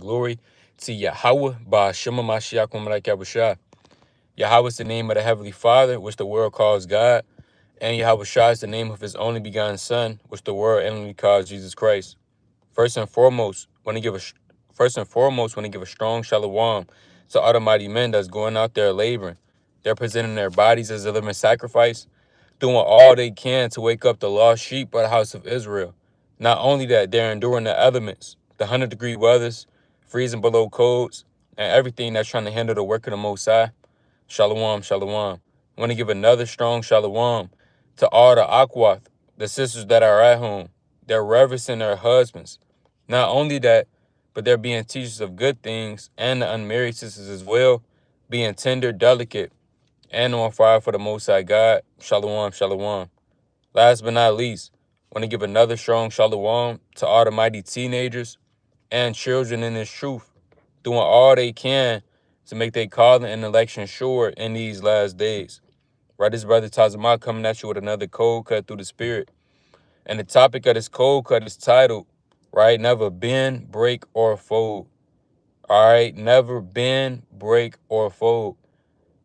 glory to Yahweh, Ba'Shem Mashiach U'Malak Yahushua. Yahweh is the name of the Heavenly Father, which the world calls God, and Yahushua is the name of his only begotten Son, which the world inwardly calls Jesus Christ. First and foremost, when he give a strong shalom to all the mighty men that's going out there laboring. They're presenting their bodies as a living sacrifice, doing all they can to wake up the lost sheep of the house of Israel. Not only that, they're enduring the elements, the 100-degree weathers, freezing below codes, and everything that's trying to hinder the work of the Most High. Shalom, shalom. I want to give another strong shalom to all the Akwath, the sisters that are at home. They're reverencing their husbands. Not only that, but they're being teachers of good things, and the unmarried sisters as well, being tender, delicate, and on fire for the Most High God. Shalom, shalom. Last but not least, I want to give another strong shalom to all the mighty teenagers and children in this truth, doing all they can to make their calling and election sure in these last days. Right, this brother Tazama coming at you with another cold cut through the spirit. And the topic of this cold cut is titled, right, never bend, break, or fold. All right, never bend, break, or fold.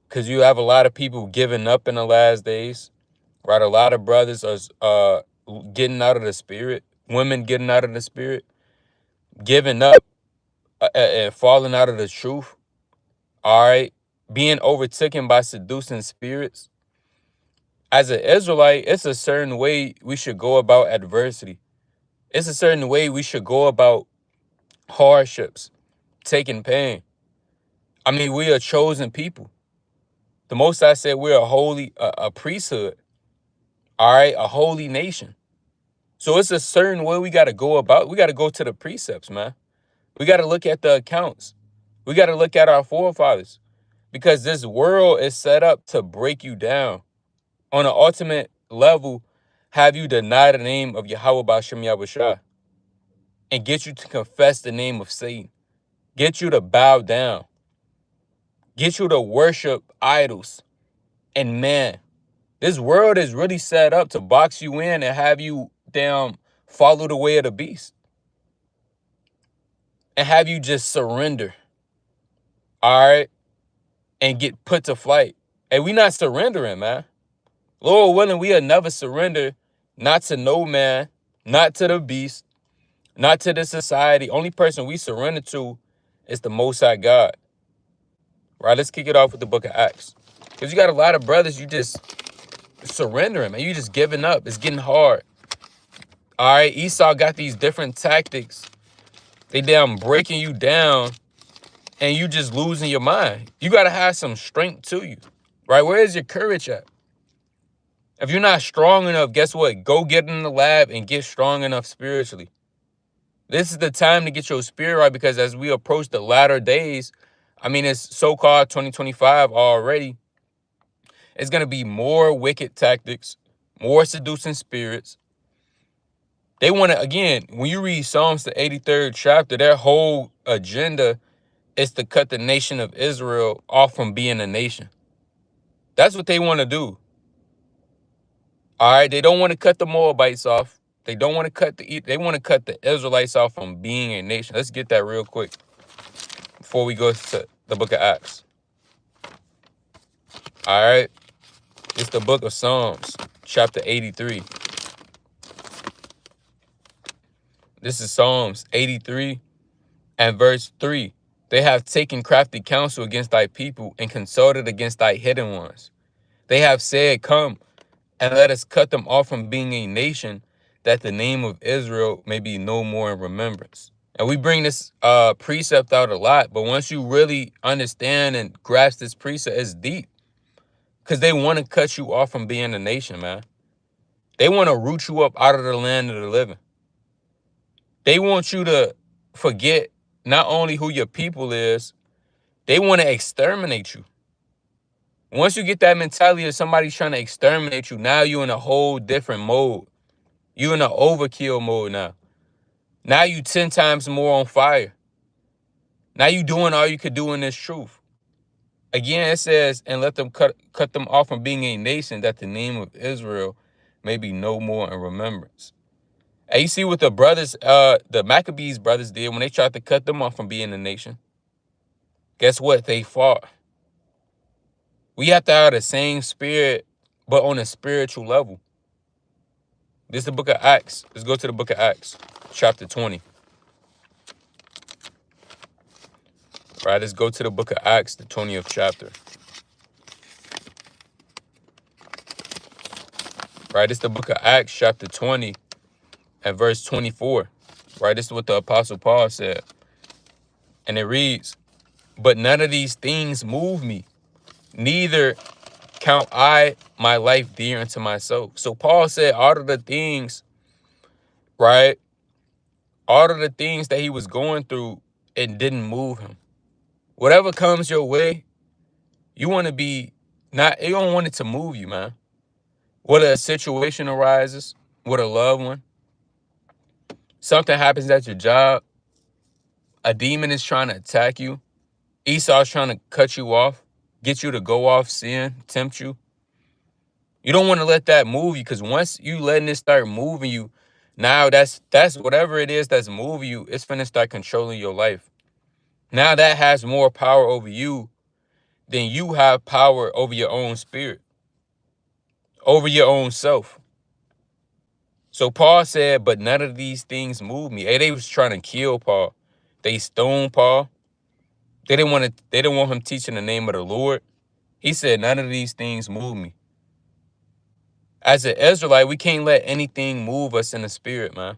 Because you have a lot of people giving up in the last days, right? A lot of brothers are getting out of the spirit, women getting out of the spirit, giving up and falling out of the truth, all right? Being overtaken by seducing spirits. As an Israelite, it's a certain way we should go about adversity. It's a certain way we should go about hardships, taking pain. I mean, we are chosen people. The Most High said we're a priesthood, all right, a holy nation. So it's a certain way we got to go about. We got to go to the precepts, man. We got to look at the accounts. We got to look at our forefathers, because this world is set up to break you down. On an ultimate level, have you deny the name of Yahweh Ba'Shem Yahushua and get you to confess the name of Satan, get you to bow down, get you to worship idols. And man, this world is really set up to box you in and have you down, follow the way of the beast, and have you just surrender, all right, and get put to flight. And we not surrendering, man. Lord willing, we'll never surrender, not to no man, not to the beast, not to the society. Only person we surrender to is the Most High God. Right, let's kick it off with the book of Acts. Because you got a lot of brothers, you just surrendering, man. You just giving up. It's getting hard. All right, Esau got these different tactics. They down breaking you down, and you just losing your mind. You got to have some strength to you. Right, where is your courage at? If you're not strong enough, guess what? Go get in the lab and get strong enough spiritually. This is the time to get your spirit right, because as we approach the latter days, I mean, it's so-called 2025 already. It's going to be more wicked tactics, more seducing spirits. They want to, again, when you read Psalms, the 83rd chapter, their whole agenda is to cut the nation of Israel off from being a nation. That's what they want to do. All right, they don't want to cut the Moabites off. They don't want to they want to cut the Israelites off from being a nation. Let's get that real quick before we go to the book of Acts. All right, it's the book of Psalms, chapter 83. This is Psalms 83 and verse 3. They have taken crafty counsel against thy people and consulted against thy hidden ones. They have said, come and let us cut them off from being a nation, that the name of Israel may be no more in remembrance. And we bring this precept out a lot, but once you really understand and grasp this precept, it's deep. Because they want to cut you off from being a nation, man. They want to root you up out of the land of the living. They want you to forget not only who your people is, they want to exterminate you. Once you get that mentality of somebody trying to exterminate you, now you're in a whole different mode. You're in an overkill mode now. Now you 10 times more on fire. Now you doing all you could do in this truth. Again, it says, and let them cut them off from being a nation, that the name of Israel may be no more in remembrance. And you see what the Maccabees brothers did when they tried to cut them off from being a nation. Guess what? They fought. We have to have the same spirit, but on a spiritual level. This is the book of Acts. Let's go to the book of Acts, chapter 20. Right, let's go to the book of Acts, the 20th chapter. Right, it's the book of Acts, chapter 20, and verse 24. Right, this is what the Apostle Paul said. And it reads, "But none of these things move me, neither count I my life dear unto myself." So Paul said all of the things, right, all of the things that he was going through, it didn't move him. Whatever comes your way, you want to be not, you don't want it to move you, man. Whether a situation arises with a loved one, something happens at your job, a demon is trying to attack you, Esau's trying to cut you off, get you to go off sin, tempt you. You don't want to let that move you, because once you letting it start moving you, now that's whatever it is that's moving you, it's finna start controlling your life. Now that has more power over you than you have power over your own spirit, over your own self. So Paul said, "But none of these things move me." Hey, they was trying to kill Paul. They stoned Paul. They didn't want him teaching the name of the Lord. He said, "None of these things move me." As an Israelite, we can't let anything move us in the spirit, man.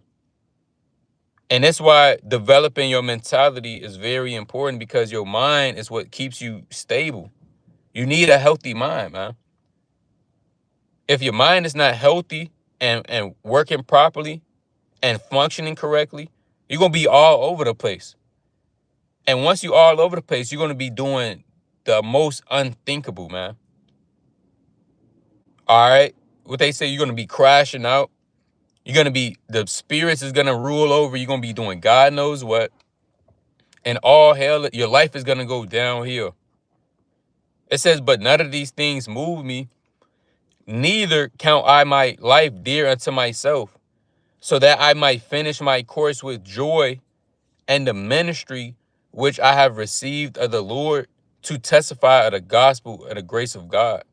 And that's why developing your mentality is very important, because your mind is what keeps you stable. You need a healthy mind, man. If your mind is not healthy and working properly and functioning correctly, you're going to be all over the place. And once you're all over the place, you're going to be doing the most unthinkable, man. All right? What they say, you're going to be crashing out. You're going to be, the spirits is going to rule over. You're going to be doing God knows what. And all hell, your life is going to go downhill. It says, "But none of these things move me, neither count I my life dear unto myself, so that I might finish my course with joy and the ministry which I have received of the Lord, to testify of the gospel of the grace of God."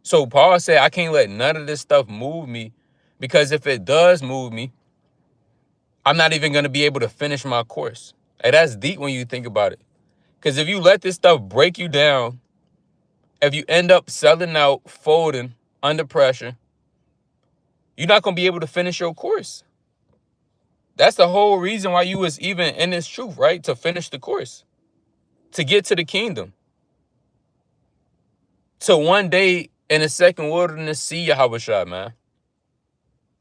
So Paul said, I can't let none of this stuff move me, because if it does move me, I'm not even going to be able to finish my course. And that's deep when you think about it. Because if you let this stuff break you down, if you end up selling out, folding under pressure, you're not going to be able to finish your course. That's the whole reason why you was even in this truth, right? To finish the course, to get to the kingdom. So one day in the second wilderness, see Yahweh, man.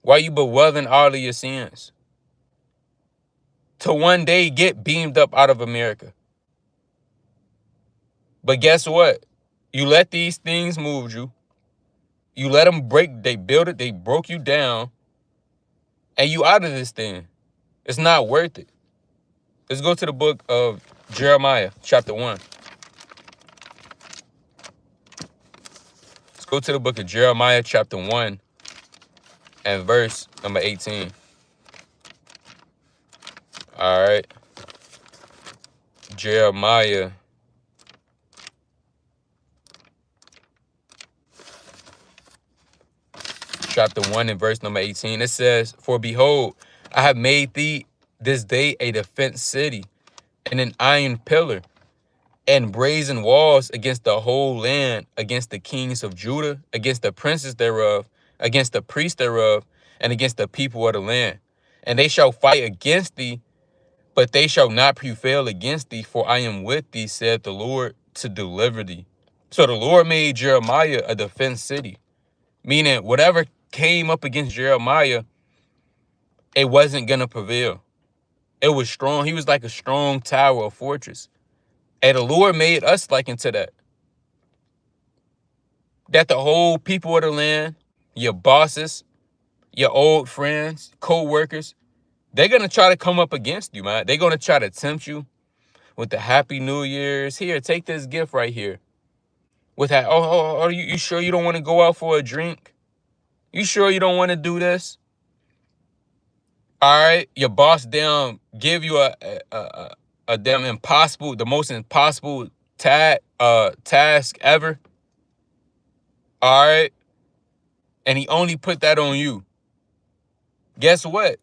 Why you bewailing all of your sins? To one day get beamed up out of America. But guess what? You let these things move you. You let them break, they build it, they broke you down, and you out of this thing. It's not worth it. Let's go to the book of Jeremiah, chapter 1. Let's go to the book of Jeremiah, chapter 1, and verse number 18. All right. Jeremiah, chapter 1 and verse number 18. It says, "For behold, I have made thee this day a defense city, and an iron pillar, and brazen walls against the whole land, against the kings of Judah, against the princes thereof, against the priests thereof, and against the people of the land. And they shall fight against thee, but they shall not prevail against thee, for I am with thee, saith the Lord, to deliver thee." So the Lord made Jeremiah a defense city, meaning whatever came up against Jeremiah, it wasn't going to prevail. It was strong. He was like a strong tower, a fortress. And the Lord made us like into that. That the whole people of the land, your bosses, your old friends, co-workers, they're going to try to come up against you, man. They're going to try to tempt you with the Happy New Year's. Here, take this gift right here. With that, you sure you don't want to go out for a drink? You sure you don't want to do this? All right, your boss damn give you a damn impossible, the most impossible task ever. All right, and he only put that on you. Guess what?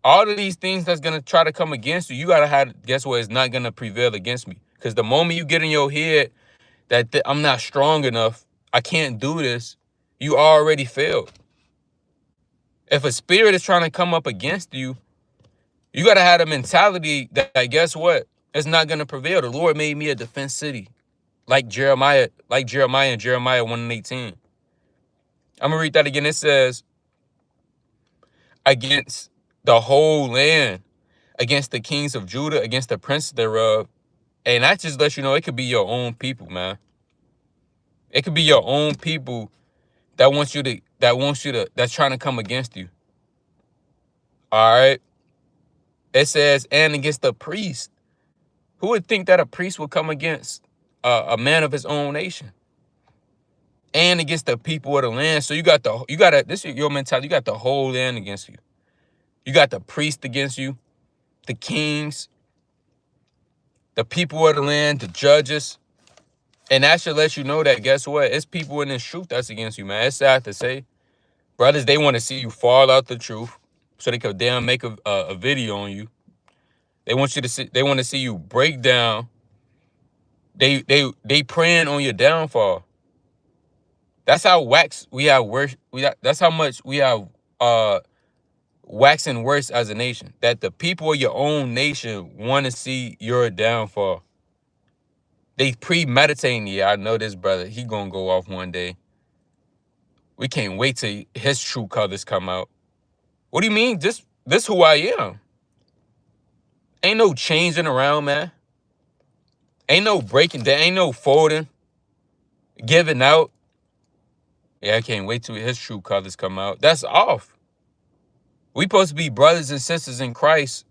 All of these things that's gonna try to come against you, you gotta have. Guess what? It's not gonna prevail against me. Because the moment you get in your head that I'm not strong enough, I can't do this, you already failed. If a spirit is trying to come up against you, you got to have a mentality that, guess what? It's not going to prevail. The Lord made me a defense city, like Jeremiah in Jeremiah 1:18. I'm going to read that again. It says, against the whole land, against the kings of Judah, against the princes thereof. And that just lets you know it could be your own people, man. It could be your own people that's trying to come against you. All right. It says, and against the priest. Who would think that a priest would come against a man of his own nation? And against the people of the land. So this is your mentality. You got the whole land against you. You got the priest against you, the kings, the people of the land, the judges. And that should let you know that, guess what? It's people in this truth that's against you, man. It's sad to say. Brothers, they want to see you fall out the truth so they could damn make a video on you. They want to see you break down. They preying on your downfall. That's how we have worse. That's how much we have waxing worse as a nation. That the people of your own nation want to see your downfall. They premeditating. Yeah, I know this brother. He gonna go off one day. We can't wait till his true colors come out. What do you mean? This who I am. Ain't no changing around, man. Ain't no breaking down. Ain't no folding. Giving out. Yeah, I can't wait till his true colors come out. That's off. We supposed to be brothers and sisters in Christ.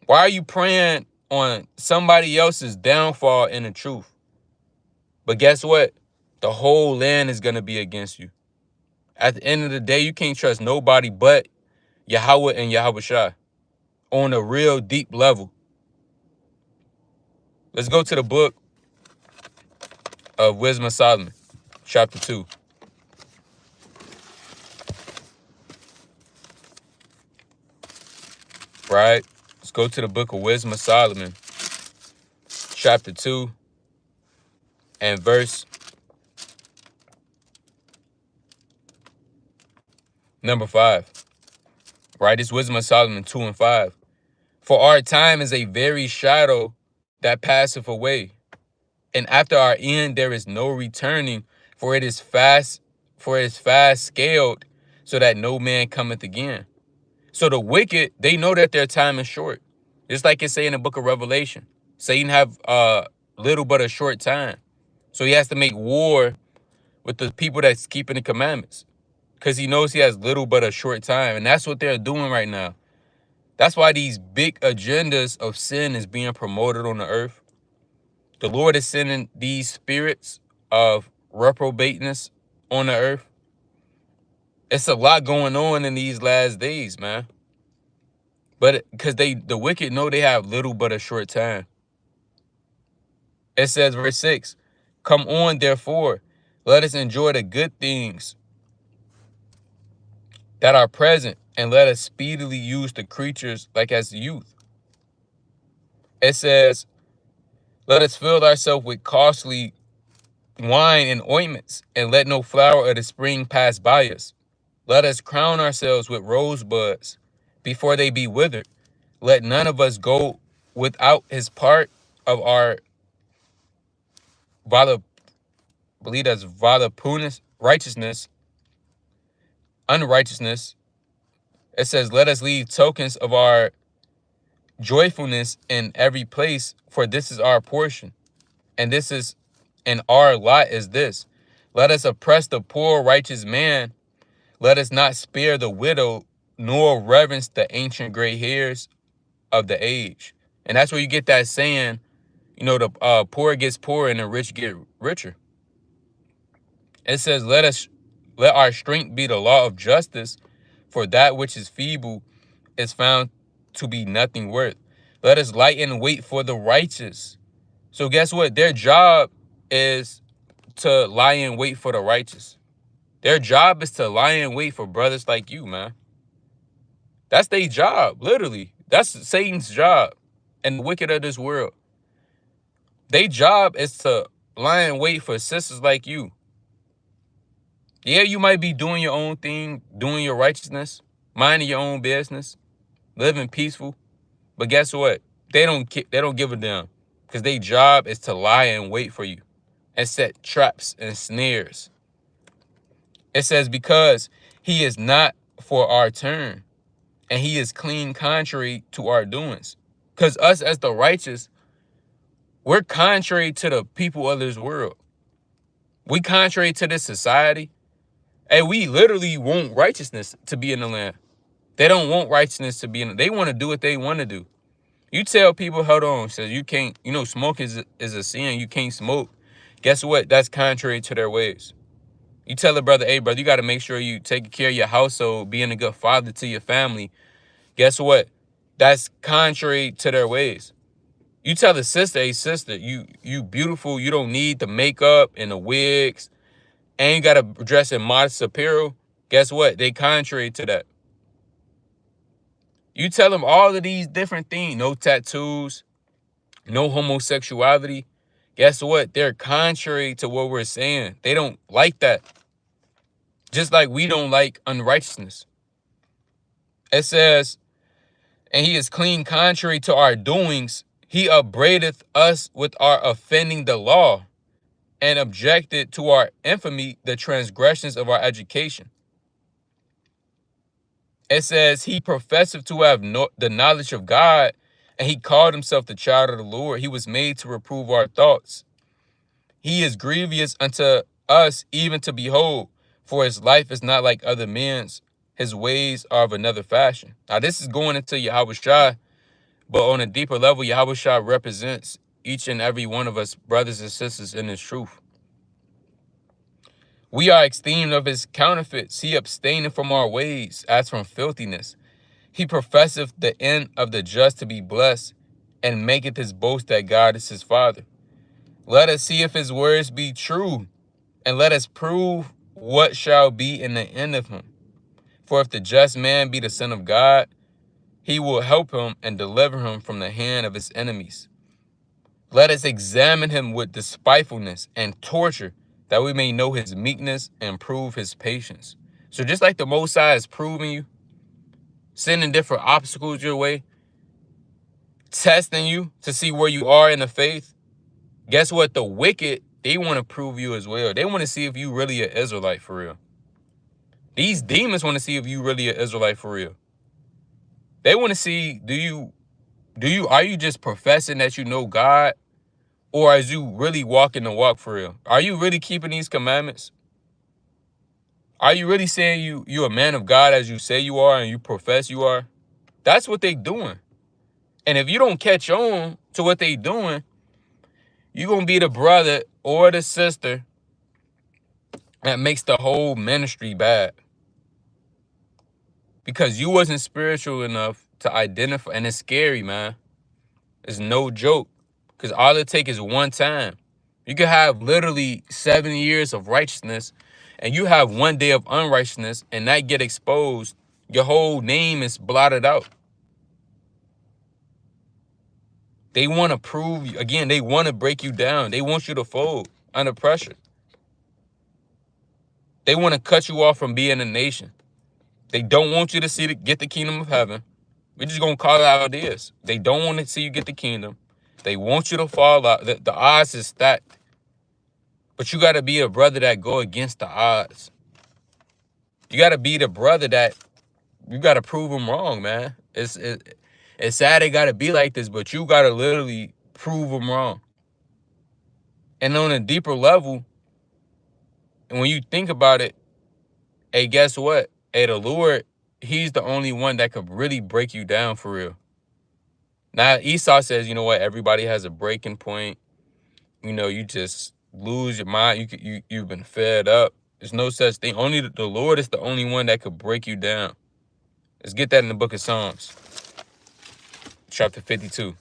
Why are you praying on somebody else's downfall in the truth? But guess what? The whole land is going to be against you. At the end of the day, you can't trust nobody but Yahweh and Yahweh Shai on a real deep level. Let's go to the book of Wisdom of Solomon, chapter 2. Right? Let's go to the book of Wisdom of Solomon, chapter 2, and verse number 5. Right? It's Wisdom of Solomon 2 and 5. For our time is a very shadow that passeth away, and after our end there is no returning, for it is fast scaled, so that no man cometh again. So the wicked, they know that their time is short. Just like it say in the book of Revelation. Satan have little but a short time. So he has to make war with the people that's keeping the commandments. Because he knows he has little but a short time. And that's what they're doing right now. That's why these big agendas of sin is being promoted on the earth. The Lord is sending these spirits of reprobateness on the earth. It's a lot going on in these last days, man. But because the wicked know they have little but a short time. It says, verse 6, come on, therefore, let us enjoy the good things that are present, and let us speedily use the creatures like as youth. It says, let us fill ourselves with costly wine and ointments, and let no flower of the spring pass by us. Let us crown ourselves with rosebuds before they be withered. Let none of us go without his part of our righteousness, unrighteousness. It says, let us leave tokens of our joyfulness in every place, for this is our portion. And our lot is this. Let us oppress the poor righteous man. Let us not spare the widow, nor reverence the ancient gray hairs of the age. And that's where you get that saying, the poor gets poorer and the rich get richer. It says, let our strength be the law of justice, for that which is feeble is found to be nothing worth. Let us lighten and wait for the righteous. So guess what? Their job is to lie in wait for the righteous. Their job is to lie in wait for brothers like you, man. That's their job, literally. That's Satan's job and the wicked of this world. Their job is to lie in wait for sisters like you. Yeah, you might be doing your own thing, doing your righteousness, minding your own business, living peaceful. But guess what? They don't give a damn, because their job is to lie and wait for you and set traps and snares. It says, because he is not for our turn, and he is clean contrary to our doings. Because us as the righteous, we're contrary to the people of this world. We contrary to this society. And we literally want righteousness to be in the land. They don't want righteousness to be in. They want to do what they want to do. You tell people, hold on, says you can't, smoke is a sin. You can't smoke. Guess what? That's contrary to their ways. You tell a brother, hey, brother, you got to make sure you take care of your household, being a good father to your family. Guess what? That's contrary to their ways. You tell the sister, hey, sister, you beautiful. You don't need the makeup and the wigs. And you got to dress in modest apparel. Guess what? They contrary to that. You tell them all of these different things. No tattoos. No homosexuality. Guess what? They're contrary to what we're saying. They don't like that. Just like we don't like unrighteousness. It says, and he is clean contrary to our doings. He upbraideth us with our offending the law, and objected to our infamy, the transgressions of our education. It says, he professeth to have the knowledge of God, and he called himself the child of the Lord. He was made to reprove our thoughts. He is grievous unto us, even to behold, for his life is not like other men's. His ways are of another fashion. Now, this is going into Yahushua, but on a deeper level, Yahushua represents each and every one of us, brothers and sisters, in his truth. We are esteemed of his counterfeits. He abstaineth from our ways as from filthiness. He professeth the end of the just to be blessed, and maketh his boast that God is his Father. Let us see if his words be true, and let us prove what shall be in the end of him. For if the just man be the son of God, he will help him and deliver him from the hand of his enemies. Let us examine him with despitefulness and torture, that we may know his meekness and prove his patience. So just like the Most High is proving you, sending different obstacles your way, testing you to see where you are in the faith, guess what? The wicked, they want to prove you as well. They want to see if you really an Israelite for real. These demons want to see if you really an Israelite for real. They want to see, are you just professing that you know God? Or are you really walking the walk for real? Are you really keeping these commandments? Are you really saying you're a man of God as you say you are and you profess you are? That's what they doing. And if you don't catch on to what they doing, you're going to be the brother or the sister that makes the whole ministry bad. Because you wasn't spiritual enough to identify. And it's scary, man. It's no joke. Because all it takes is one time. You can have literally 7 years of righteousness, and you have 1 day of unrighteousness, and that get exposed. Your whole name is blotted out. They want to prove, again, they want to break you down. They want you to fold under pressure. They want to cut you off from being a nation. They don't want you to get the kingdom of heaven. We're just going to call it how it is. They don't want to see you get the kingdom. They want you to fall out. The odds is stacked. But you got to be a brother that go against the odds. You got to be the brother that you got to prove them wrong, man. It's sad it got to be like this, but you got to literally prove them wrong. And on a deeper level, and when you think about it, hey, guess what? Hey, the Lord, he's the only one that could really break you down for real. Now, Esau says, you know what? Everybody has a breaking point. You just lose your mind. You've been fed up. There's no such thing. Only the Lord is the only one that could break you down. Let's get that in the book of Psalms, chapter 52.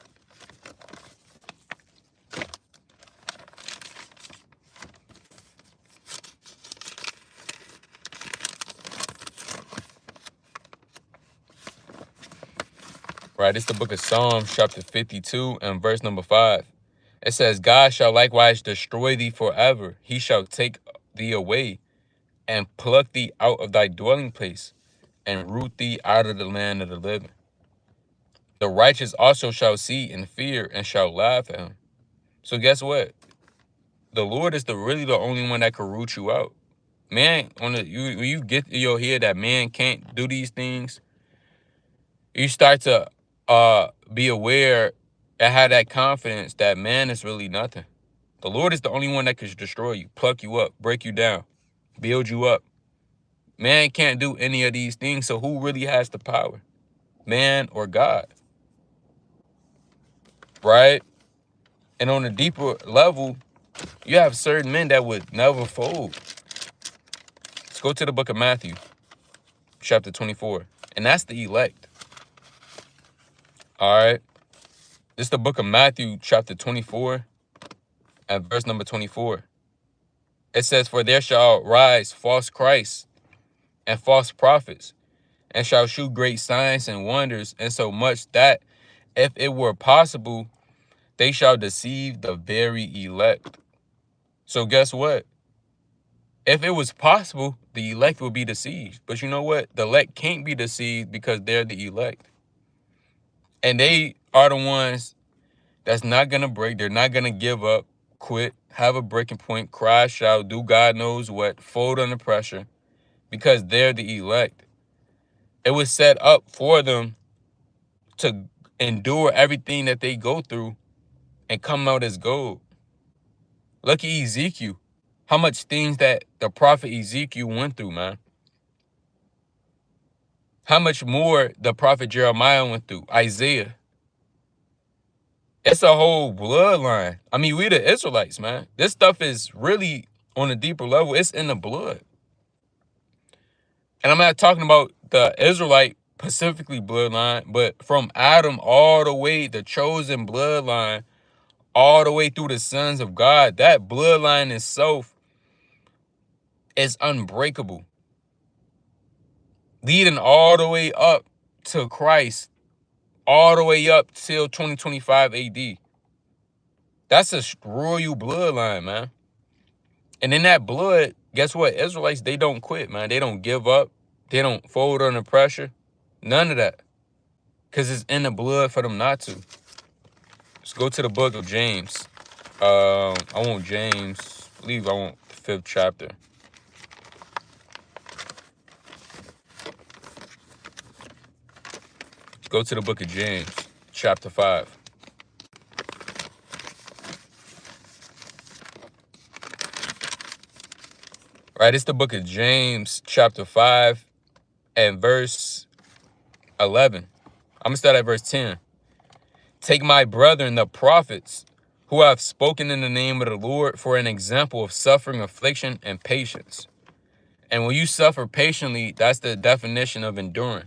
Right, it's the book of Psalms, chapter 52, and verse number 5. It says, God shall likewise destroy thee forever. He shall take thee away and pluck thee out of thy dwelling place and root thee out of the land of the living. The righteous also shall see and fear and shall laugh at him. So guess what? The Lord is really the only one that can root you out. Man, when you get to your head that man can't do these things, you start to be aware and have that confidence that man is really nothing. The Lord is the only one that can destroy you, pluck you up, break you down, build you up. Man can't do any of these things, so who really has the power? Man or God? Right? And on a deeper level, you have certain men that would never fold. Let's go to the book of Matthew, chapter 24. And that's the elect. All right? This is the book of Matthew, chapter 24, and verse number 24. It says, for there shall rise false Christs and false prophets, and shall shew great signs and wonders, and so much that, if it were possible, they shall deceive the very elect. So guess what? If it was possible, the elect would be deceived. But you know what? The elect can't be deceived because they're the elect. And they are the ones that's not going to break. They're not going to give up, quit, have a breaking point, cry, shout, do God knows what, fold under pressure, because they're the elect. It was set up for them to endure everything that they go through and come out as gold. Look at Ezekiel. How much things that the prophet Ezekiel went through, man. How much more the prophet Jeremiah went through, Isaiah. It's a whole bloodline. I mean, we the Israelites, man. This stuff is really on a deeper level. It's in the blood. And I'm not talking about the Israelite specifically bloodline, but from Adam all the way, the chosen bloodline, all the way through the sons of God. That bloodline itself is unbreakable. Leading all the way up to Christ, all the way up till 2025 AD. That's a royal bloodline, man. And in that blood, guess what? Israelites, they don't quit, man. They don't give up. They don't fold under pressure. None of that. Because it's in the blood for them not to. Let's go to the book of James. I want James. I believe I want the 5th chapter. Let's go to the book of James, chapter 5. Right, it's the book of James, chapter 5, and verse 11. I'm going to start at verse 10. Take my brethren, the prophets, who have spoken in the name of the Lord, for an example of suffering, affliction, and patience. And when you suffer patiently, that's the definition of enduring.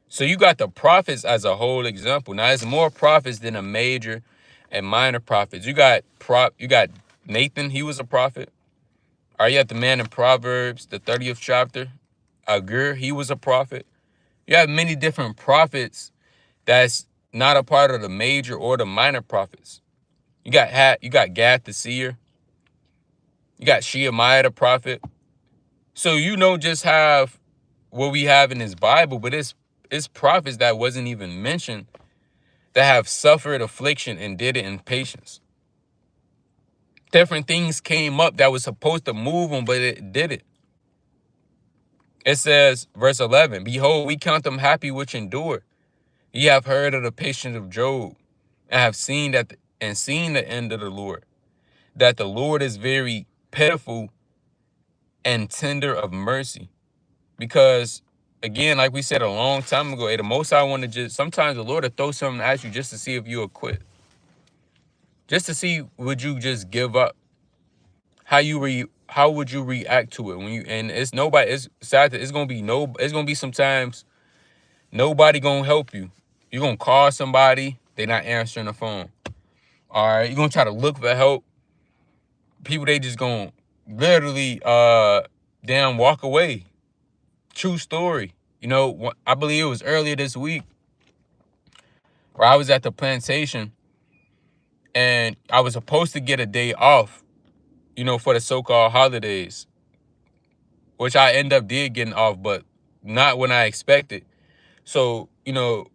So you got the prophets as a whole example. Now, there's more prophets than a major and minor prophets. You got Nathan, he was a prophet. All right, you have the man in Proverbs, the 30th chapter. Agur, he was a prophet. You have many different prophets that's not a part of the major or the minor prophets. You got Gad the seer. You got Shemaiah the prophet. So you don't just have what we have in his Bible, but it's prophets that wasn't even mentioned that have suffered affliction and did it in patience. Different things came up that was supposed to move them, but it didn't. It says, verse 11, behold, we count them happy which endure. Ye have heard of the patience of Job, and have seen the end of the Lord, that the Lord is very pitiful and tender of mercy. Because, again, like we said a long time ago, the most I want to sometimes the Lord will throw something at you just to see if you'll quit. Just to see, would you just give up? How would you react to it when it's sad that it's gonna be sometimes Nobody gonna help you. You're gonna call somebody, they not answering the phone. All right, you're gonna try to look for help. People, they just gonna literally damn walk away. True story. You know, I believe it was earlier this week where I was at the plantation and I was supposed to get a day off, you know, for the so-called holidays, which I end up did getting off, but not when I expected. So, you know,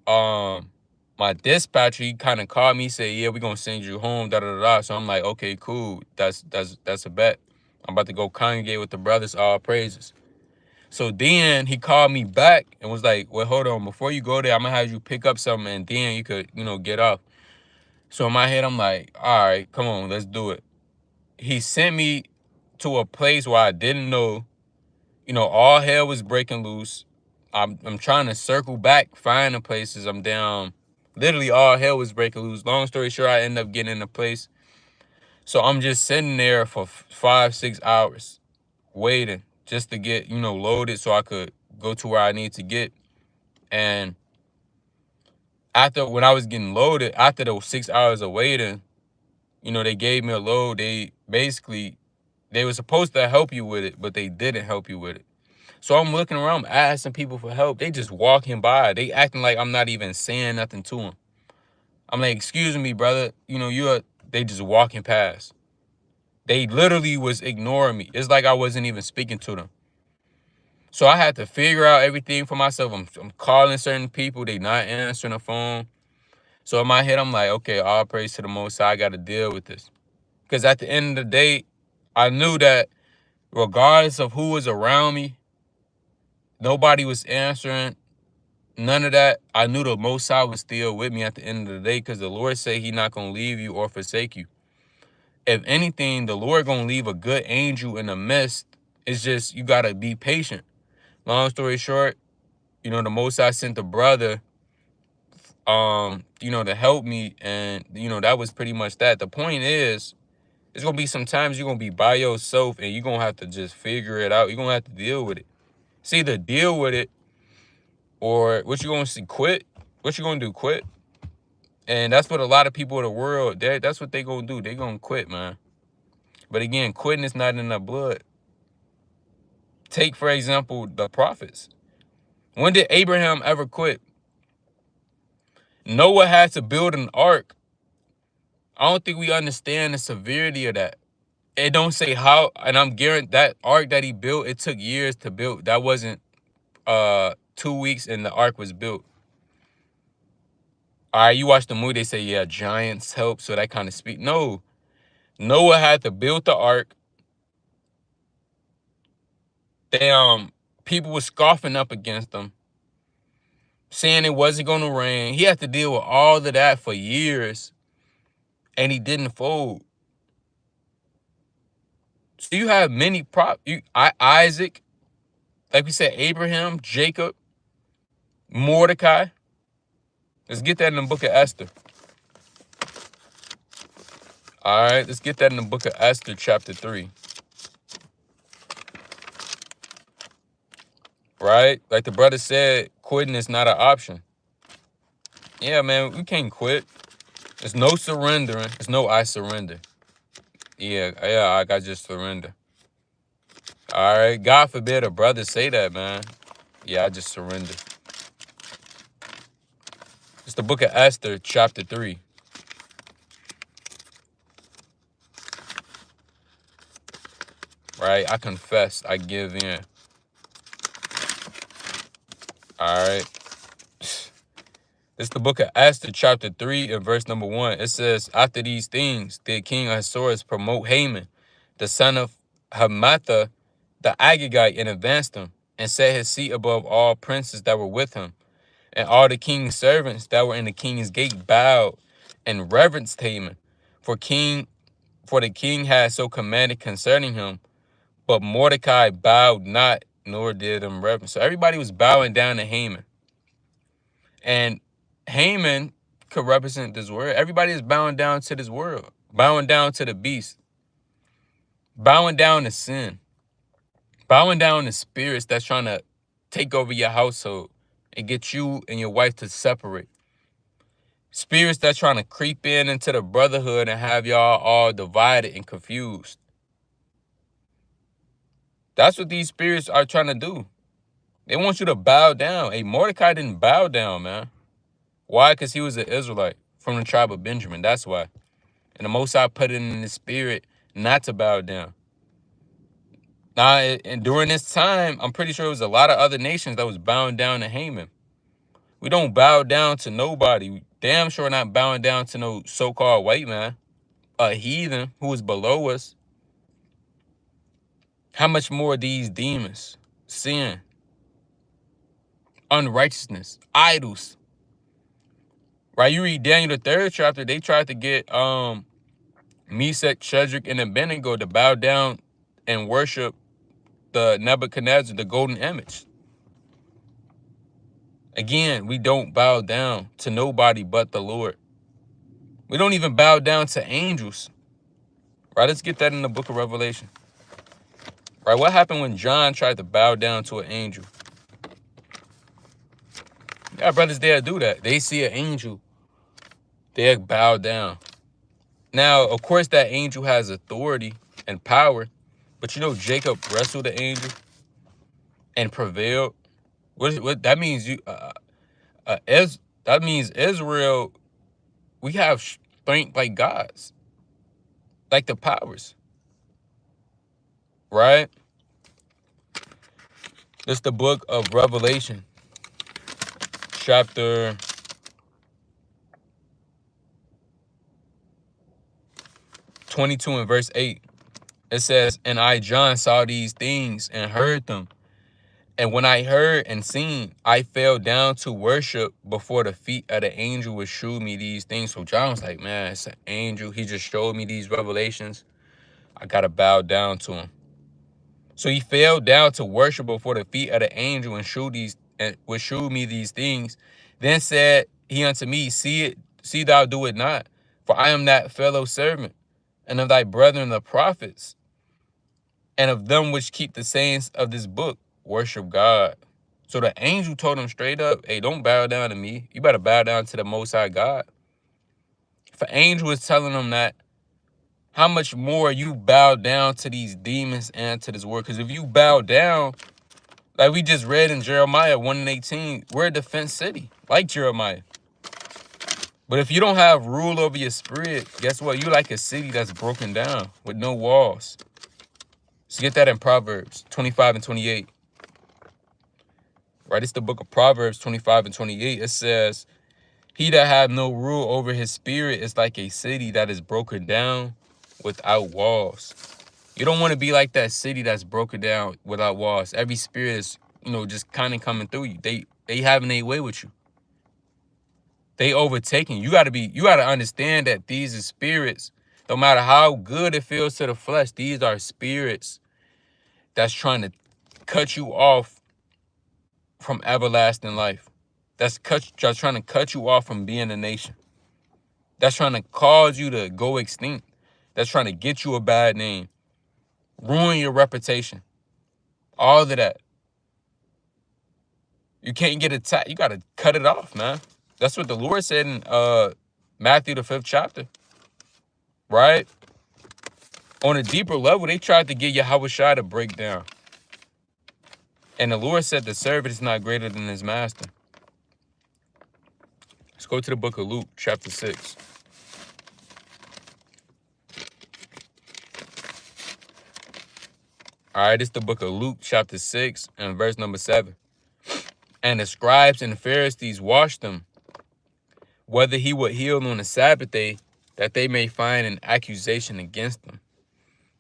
my dispatcher, he kind of called me, said, yeah, we're gonna send you home, da da da. So I'm like, okay, cool. That's a bet. I'm about to go congregate with the brothers, all praises. So then he called me back and was like, well, hold on, before you go there, I'm gonna have you pick up something and then you could, you know, get off. So in my head, I'm like, all right, come on, let's do it. He sent me to a place where I didn't know, you know, all hell was breaking loose. I'm trying to circle back, find the places. I'm down. Literally all hell was breaking loose. Long story short, I end up getting in a place. So I'm just sitting there for 5-6 hours waiting just to get, you know, loaded so I could go to where I need to get. And when I was getting loaded, after those 6 hours of waiting, you know, they gave me a load. They were supposed to help you with it, but they didn't help you with it. So I'm looking around, I'm asking people for help. They just walking by. They acting like I'm not even saying nothing to them. I'm like, excuse me, brother. You know, they just walking past. They literally was ignoring me. It's like I wasn't even speaking to them. So I had to figure out everything for myself. I'm calling certain people. They not answering the phone. So in my head, I'm like, okay, all praise to the Most High. I got to deal with this. Because at the end of the day, I knew that regardless of who was around me, nobody was answering. None of that. I knew the Most High was still with me at the end of the day because the Lord said He not going to leave you or forsake you. If anything, the Lord going to leave a good angel in the midst. It's just you got to be patient. Long story short, you know, the Most High sent a brother, you know, to help me. And, you know, that was pretty much that. The point is, it's going to be sometimes you're going to be by yourself and you're going to have to just figure it out. You're going to have to deal with it. It's either deal with it or what you going to see, quit. What you going to do, quit? And that's what a lot of people in the world, that's what they going to do. They going to quit, man. But again, quitting is not in the blood. Take, for example, the prophets. When did Abraham ever quit? Noah had to build an ark. I don't think we understand the severity of that. It don't say how, and I'm guaranteed that ark that he built, it took years to build. That wasn't 2 weeks and the ark was built. All right, you watch the movie, they say, yeah, giants help, so that kind of speak. No, Noah had to build the ark. People were scoffing up against him, saying it wasn't going to rain. He had to deal with all of that for years, and he didn't fold. So you have many Isaac, like we said, Abraham, Jacob, Mordecai. Let's get that in the book of Esther. All right, let's get that in the book of Esther, chapter 3. Right? Like the brother said, quitting is not an option. Yeah, man, we can't quit. There's no surrendering. There's no I surrender. Yeah, I got just surrender. All right, God forbid a brother say that, man. Yeah, I just surrender. It's the book of Esther, chapter 3. Right? I confess. I give in. All right. It's the book of Esther, chapter 3, and verse number 1. It says, after these things, did King Ahasuerus promote Haman, the son of Hammedatha, the Agagite, and advanced him, and set his seat above all princes that were with him. And all the king's servants that were in the king's gate bowed and reverenced Haman, for the king had so commanded concerning him. But Mordecai bowed not, nor did him reverence. So everybody was bowing down to Haman. And Haman could represent this world. Everybody is bowing down to this world, bowing down to the beast, bowing down to sin, bowing down to spirits that's trying to take over your household. and get you and your wife to separate. Spirits that's trying to creep in into the brotherhood and have y'all all divided and confused. That's what these spirits are trying to do. They want you to bow down. Hey, Mordecai didn't bow down, man. Why? Because he was an Israelite from the tribe of Benjamin. That's why. And the Most High put it in his spirit not to bow down. Now, and during this time, I'm pretty sure it was a lot of other nations that was bowing down to Haman. We don't bow down to nobody. We damn sure not bowing down to no so-called white man, a heathen who is below us. How much more these demons, sin, unrighteousness, idols. Right? You read Daniel the 3rd chapter, they tried to get Meshach, Shadrach, and Abednego to bow down and worship the Nebuchadnezzar, the golden image. Again, we don't bow down to nobody but the Lord. We don't even bow down to angels. Right? Let's get that in the book of Revelation. Right? What happened when John tried to bow down to an angel? Yeah, brothers, they'll do that. They see an angel, they'll bow down. Now, of course, that angel has authority and power, but you know Jacob wrestled the angel and prevailed. What that means? That means Israel, we have strength like gods, like the powers, right? This is the book of Revelation, chapter 22 and verse 8. It says, "And I, John, saw these things and heard them. And when I heard and seen, I fell down to worship before the feet of the angel which showed me these things." So John was like, man, it's an angel. He just showed me these revelations. I got to bow down to him. So he fell down to worship before the feet of the angel and showed me these things. Then said he unto me, see thou do it not, for I am that fellow servant, and of thy brethren the prophets, and of them which keep the sayings of this book, worship God. So the angel told him straight up, hey, don't bow down to me. You better bow down to the Most High God. If an angel is telling him that, how much more you bow down to these demons and to this word? Because if you bow down, like we just read in Jeremiah 1:18, we're a defense city, like Jeremiah. But if you don't have rule over your spirit, guess what? You're like a city that's broken down with no walls. So get that in Proverbs 25 and 28. Right? It's the book of Proverbs 25 and 28. It says, he that hath no rule over his spirit is like a city that is broken down without walls. You don't want to be like that city that's broken down without walls. Every spirit is, just kind of coming through you. They having their way with you. They overtaking you. You gotta understand that these are spirits. No matter how good it feels to the flesh, these are spirits that's trying to cut you off from everlasting life. That's trying to cut you off from being a nation. That's trying to cause you to go extinct. That's trying to get you a bad name, ruin your reputation, all of that. You can't get attacked. You got to cut it off, man. That's what the Lord said in Matthew the 5th chapter, right? On a deeper level, they tried to get Yahushua to break down. And the Lord said the servant is not greater than his master. Let's go to the book of Luke, chapter 6. All right, it's the book of Luke, chapter 6, and verse number 7. And the scribes and the Pharisees watched him, whether he would heal on the Sabbath day, that they may find an accusation against him.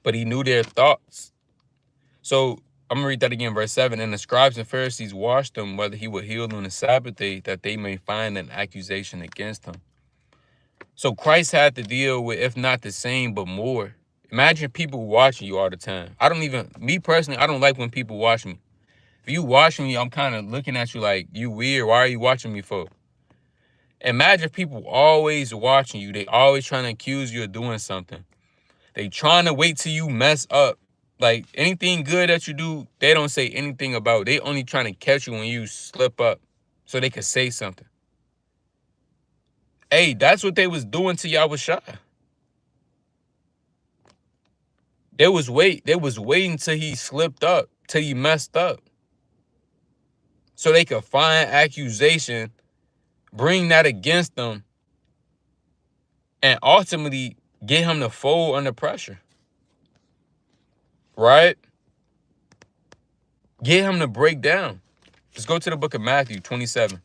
But he knew their thoughts. So I'm going to read that again, verse 7. And the scribes and Pharisees watched him, whether he would heal on the Sabbath day, that they may find an accusation against him. So Christ had to deal with, if not the same, but more. Imagine people watching you all the time. Me personally, I don't like when people watch me. If you watching me, I'm kind of looking at you like, you weird. Why are you watching me for? Imagine people always watching you. They always trying to accuse you of doing something. They trying to wait till you mess up. Like anything good that you do, they don't say anything about. They only trying to catch you when you slip up, so they could say something. Hey, that's what they was doing to Yahushua. They was waiting till he slipped up, till he messed up, so they could find accusation, bring that against them, and ultimately get him to fold under pressure. Right? Get him to break down. Let's go to the book of Matthew 27.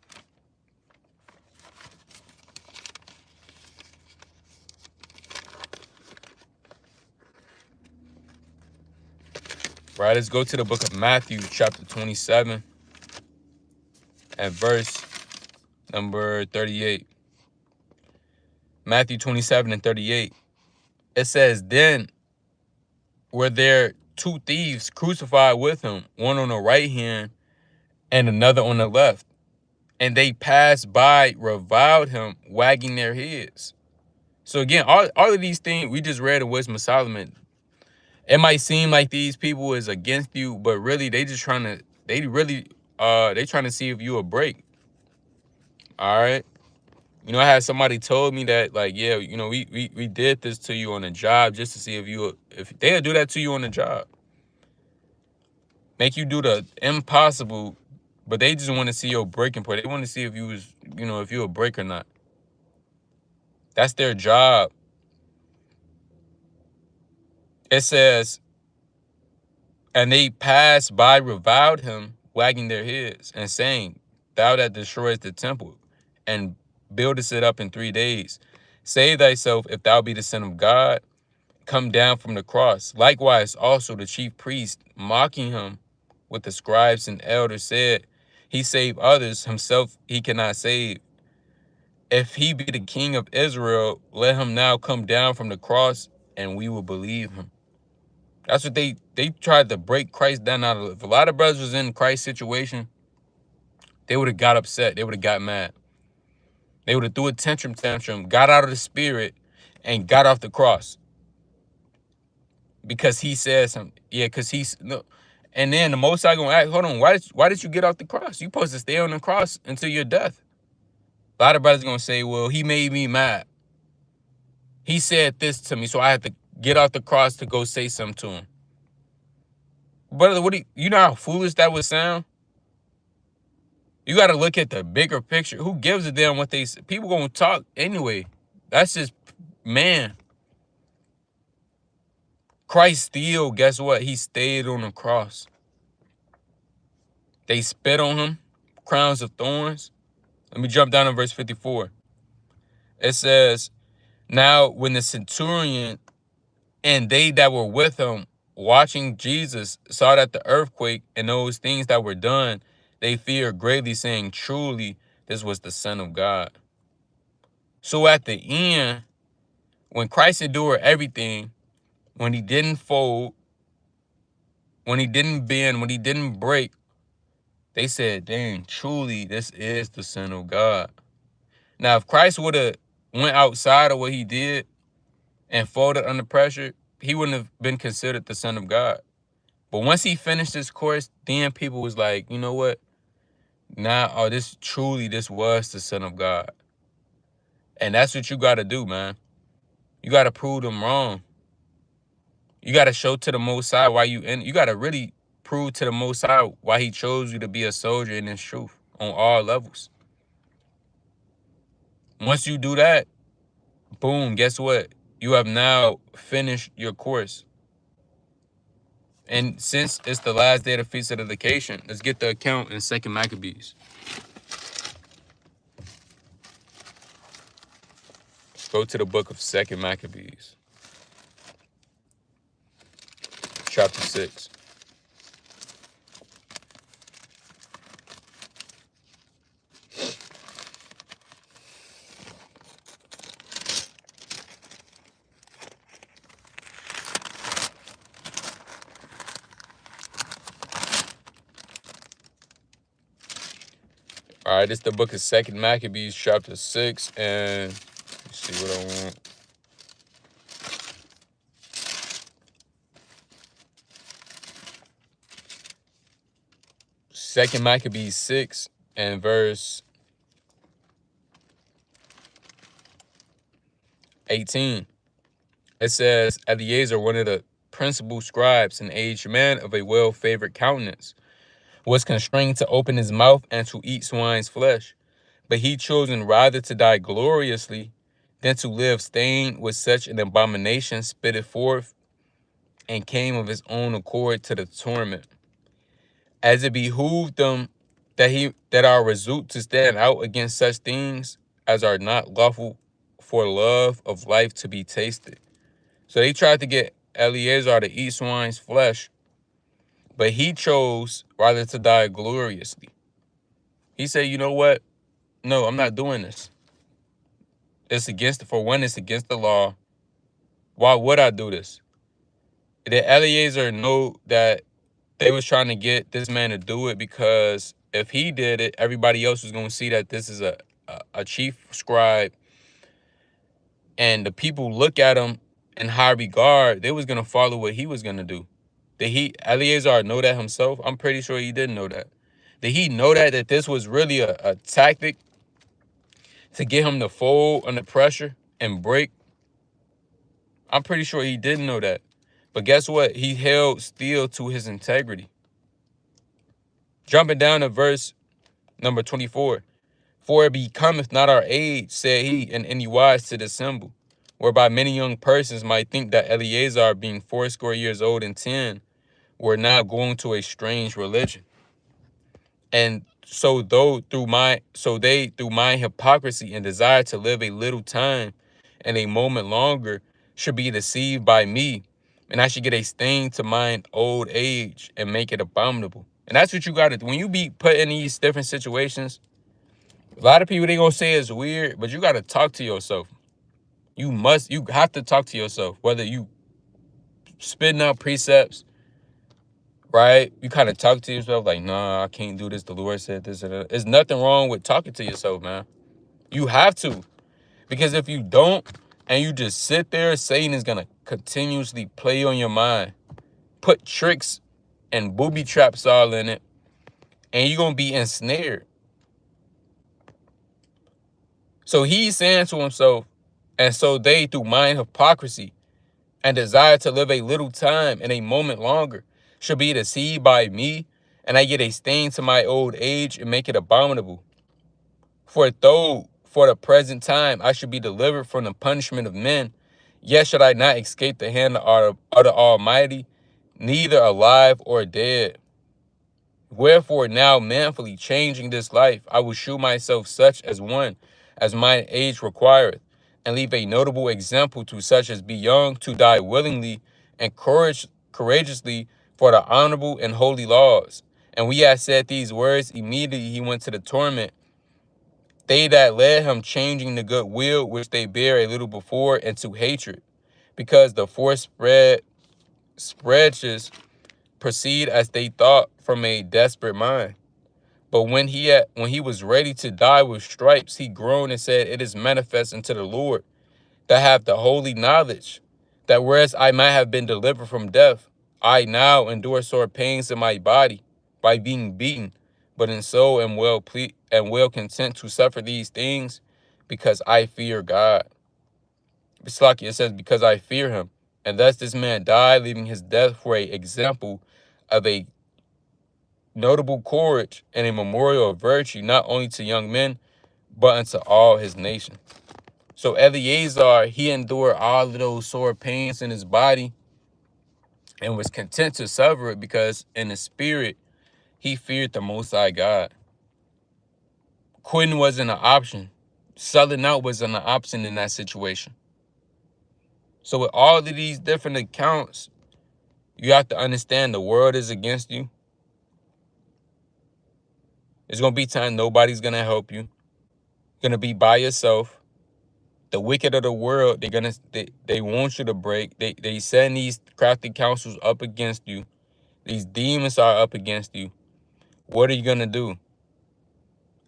Right, let's go to the book of Matthew chapter 27 and verse number 38. Matthew 27 and 38. It says, then were there two thieves crucified with him, one on the right hand and another on the left. And they passed by, reviled him, wagging their heads. So again, all of these things we just read in Wisdom of Solomon. It might seem like these people is against you, but really they trying to see if you will break. All right. You know, I had somebody told me that, like, yeah, you know, we did this to you on the job just to see if they'll do that to you on the job. Make you do the impossible, but they just want to see your breaking point. They want to see if you was, you know, if you a break or not. That's their job. It says, and they passed by, reviled him, wagging their heads, and saying, thou that destroyest the temple, and buildest it up in 3 days, save thyself, if thou be the Son of God, come down from the cross. Likewise also the chief priest, mocking him with the scribes and elders, said, he saved others, himself he cannot save. If he be the King of Israel, let him now come down from the cross, and we will believe him. That's what they tried to break Christ down out of. If a lot of brothers was in Christ's situation, they would have got upset. They would have got mad. They would have threw a tantrum, got out of the spirit, and got off the cross. Because he said something. Yeah, because he's no. And then the Most High gonna ask, hold on, why did you get off the cross? You supposed to stay on the cross until your death. A lot of brothers gonna say, well, he made me mad. He said this to me, so I had to get off the cross to go say something to him. Brother, you know how foolish that would sound? You got to look at the bigger picture. Who gives a damn what they say? People gonna talk anyway. That's just, man. Christ still, guess what? He stayed on the cross. They spit on him, crowns of thorns. Let me jump down to verse 54. It says, now when the centurion and they that were with him watching Jesus saw that the earthquake and those things that were done, they feared greatly, saying, truly, this was the Son of God. So at the end, when Christ endured everything, when he didn't fold, when he didn't bend, when he didn't break, they said, dang, truly, this is the Son of God. Now, if Christ would have went outside of what he did and folded under pressure, he wouldn't have been considered the Son of God. But once he finished his course, then people was like, you know what? Now, this was the Son of God. And that's what you got to do, man. You got to prove them wrong. You got to show to the Most High why you got to really prove to the Most High why he chose you to be a soldier in this truth on all levels. Once you do that, boom, guess what? You have now finished your course. And since it's the last day of the Feast of Dedication, let's get the account in 2 Maccabees. Let's go to the book of 2 Maccabees, chapter 6. All right, this is the book of 2 Maccabees, chapter 6, and let's see what I want. Second Maccabees 6, in verse 18. It says, Eleazar, one of the principal scribes, an aged man of a well-favored countenance, was constrained to open his mouth and to eat swine's flesh. But he chosen rather to die gloriously than to live stained with such an abomination, spitted forth, and came of his own accord to the torment. As it behooved them that are resolute to stand out against such things as are not lawful for love of life to be tasted. So they tried to get Eleazar to eat swine's flesh, but he chose rather to die gloriously. He said, you know what? No, I'm not doing this. It's against the law. Why would I do this? Did Eleazar know that they was trying to get this man to do it because if he did it, everybody else was going to see that this is a chief scribe, and the people look at him in high regard, they was going to follow what he was going to do. Did Eleazar know that himself? I'm pretty sure he didn't know that. Did he know that this was really a tactic to get him to fold under pressure and break? I'm pretty sure he didn't know that. But guess what? He held still to his integrity. Jumping down to verse number 24. For it becometh not our age, said he, in any wise to dissemble, whereby many young persons might think that Eleazar, being 80 years old and 10, were now going to a strange religion. And so through my hypocrisy and desire to live a little time and a moment longer should be deceived by me, and I should get a stain to mine old age and make it abominable. And that's what you got to do. When you be put in these different situations, a lot of people, they going to say it's weird, but you got to talk to yourself. You have to talk to yourself, whether you spitting out precepts, right? You kind of talk to yourself like, nah, I can't do this. The Lord said this. There's nothing wrong with talking to yourself, man. You have to. Because if you don't, and you just sit there, Satan is going to continuously play on your mind, put tricks and booby traps all in it, and you're going to be ensnared. So he's saying to himself, and so they, through mind hypocrisy and desire to live a little time and a moment longer, should be deceived by me, and I get a stain to my old age and make it abominable. For though for the present time I should be delivered from the punishment of men, yet should I not escape the hand of the Almighty, neither alive or dead. Wherefore now manfully changing this life, I will shew myself such as one as mine age requireth, and leave a notable example to such as be young to die willingly and courageously for the honorable and holy laws. And we had said these words, immediately he went to the torment, they that led him changing the good will which they bear a little before into hatred, because the force spreads proceed as they thought from a desperate mind. But when he was ready to die with stripes, he groaned and said, it is manifest unto the Lord that have the holy knowledge, that whereas I might have been delivered from death, I now endure sore pains in my body by being beaten, but in soul am well content to suffer these things, because I fear God. It's like it says, because I fear him. And thus this man died, leaving his death for an example of a notable courage and a memorial of virtue, not only to young men, but unto all his nation. So Eleazar, he endured all of those sore pains in his body and was content to suffer it because in the spirit, he feared the Most High God. Quitting wasn't an option. Selling out wasn't an option in that situation. So with all of these different accounts, you have to understand the world is against you. There's going to be time nobody's going to help you. You're going to be by yourself. The wicked of the world, they want you to break. They send these crafty counsels up against you. These demons are up against you. What are you going to do?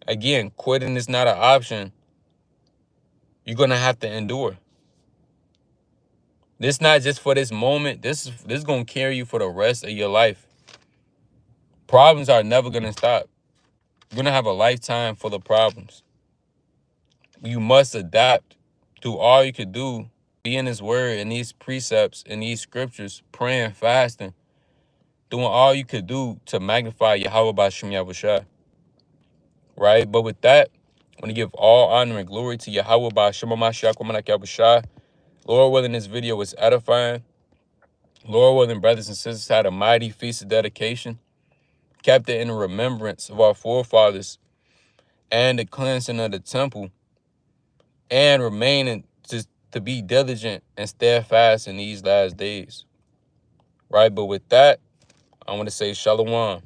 Again, quitting is not an option. You're going to have to endure. This not just for this moment. This is going to carry you for the rest of your life. Problems are never going to stop. You're going to have a lifetime full of problems. You must adapt. Do all you could do. Be in his word and these precepts and these scriptures, praying, fasting, doing all you could do to magnify Yahweh B'Shem Yahushua. Right? But with that, I want to give all honor and glory to Yahweh B'Shem Yahushua. Lord willing, this video was edifying. Lord willing, brothers and sisters had a mighty feast of dedication, kept it in remembrance of our forefathers and the cleansing of the temple, and remaining to be diligent and steadfast in these last days. Right? But with that, I want to say shalom.